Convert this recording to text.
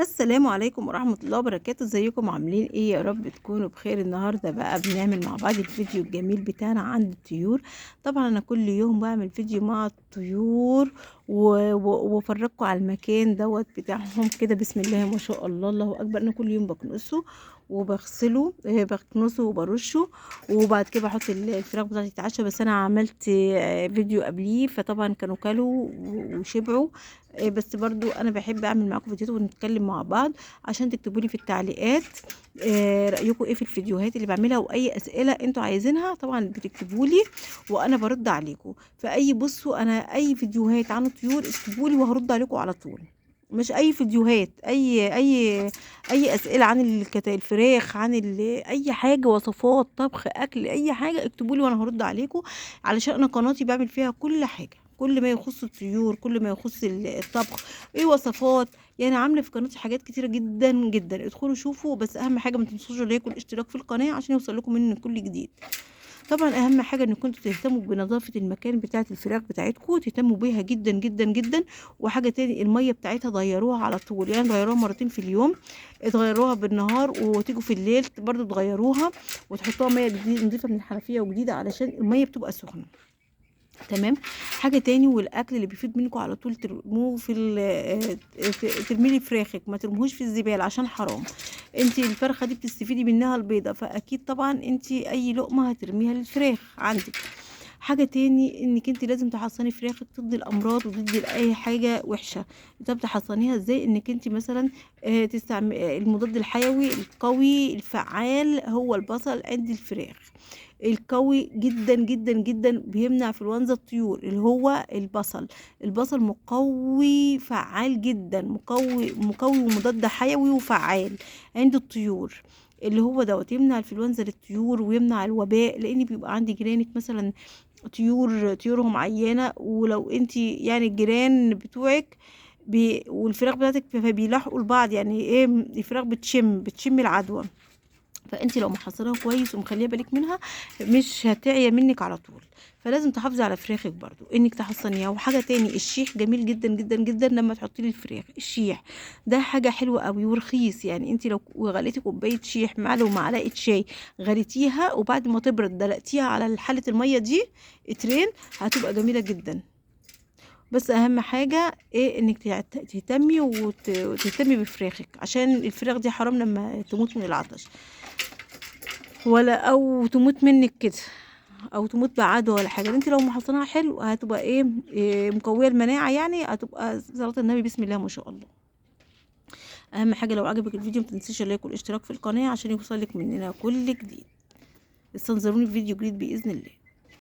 السلام عليكم ورحمة الله وبركاته. ازيكم عاملين ايه؟ يا رب تكونوا بخير. النهاردة بقى بنعمل مع بعض الفيديو الجميل بتاعنا عن الطيور. طبعا انا كل يوم بعمل فيديو مع الطيور وافرجكم على المكان بتاعهم كده. بسم الله ما شاء الله، الله اكبر. انا كل يوم بكنسه وبغسله، بكنسه وبرشه، وبعد كده بحط الفراخ بتاعتي تتعشى. بس انا عملت فيديو قبليه، فطبعا كانوا كلوا وشبعوا. بس برضو انا بحب اعمل معاكم فيديوهات ونتكلم مع بعض عشان تكتبوا لي في التعليقات رايكم ايه في الفيديوهات اللي بعملها، واي اسئله انتوا عايزينها طبعا بتكتبوا لي وانا برد عليكم. بصوا، انا اي فيديوهات عن الطيور اكتبوا لي وهرد عليكم على طول. مش اي فيديوهات، اي اسئله عن الفراخ، عن اي حاجه، وصفات طبخ اكل، اي حاجه اكتبوا لي وانا هرد عليكم. علشان انا قناتي بعمل فيها كل حاجه، كل ما يخص الطيور، كل ما يخص الطبخ، ايه وصفات. يعني عامله في قناتي حاجات كتيره جدا جدا، ادخلوا شوفوا. بس اهم حاجه ما تنسوش اللايك والاشتراك في القناه عشان يوصل لكم مني كل جديد. طبعا اهم حاجه ان كنتوا تهتموا بنظافه المكان بتاعه الفراخ بتاعتكم، تهتموا بيها جدا جدا جدا. وحاجه تاني، الميه بتاعتها غيروها على طول، يعني تغيروها مرتين في اليوم. تغيروها بالنهار وتيجوا في الليل برضو تغيروها، وتحطوها ميه جديده نظيفه من الحنفيه وجديده علشان الميه بتبقى سخنه. تمام. حاجه تاني، والاكل اللي بيفيد منكم على طول ترموه ترمي لي فراخك، ما ترموهوش في الزباله عشان حرام. انت الفرخه دي بتستفيدي منها البيضه، فاكيد طبعا انت اي لقمه هترميها للفراخ عندك. حاجه تاني، انك انت لازم تحصني فراخك ضد الامراض وضد اي حاجه وحشه. طب تحصنيها ازاي؟ انك انت مثلا تستعمل المضاد الحيوي القوي الفعال هو البصل عند الفراخ. القوي جدا جدا جدا بيمنع انفلونزا الطيور اللي هو البصل. البصل مقوي فعال جدا، مقوي ومضاد حيوي وفعال عند الطيور. اللي هو يمنع الانفلونزا للطيور ويمنع الوباء. لان بيبقى عندي جيرانك مثلا طيورهم عيانه، ولو انت يعني الجيران بتوعك والفراخ بتاعتك فبيلاحقوا البعض، يعني ايه، الفراخ بتشم العدوى. فانت لو محصناها كويس ومخليه بالك منها مش هتعيا منك على طول. فلازم تحافظي على فراخك برضو انك تحصنيها. وحاجه تاني، الشيح جميل جدا جدا جدا لما تحطي لي الفراخ. الشيح ده حاجه حلوه قوي ورخيص. يعني انت لو غليتي كوبايه شيح معلقه شاي، غليتيها وبعد ما تبرد دلقتيها على حله الميه دي اترين، هتبقى جميله جدا. بس اهم حاجه ايه، انك تهتمي وتهتمي بفراخك، عشان الفراخ دي حرام لما تموت من العطش، ولا او تموت منك كده، او تموت بعدوى ولا حاجه. انت لو محصناها حلو هتبقى إيه مقويه المناعه، يعني هتبقى صلاه النبي بسم الله ما شاء الله. اهم حاجه لو عجبك الفيديو متنسيش اللايك والاشتراك في القناه عشان يوصلك مننا كل جديد. استنظروني في فيديو جديد باذن الله.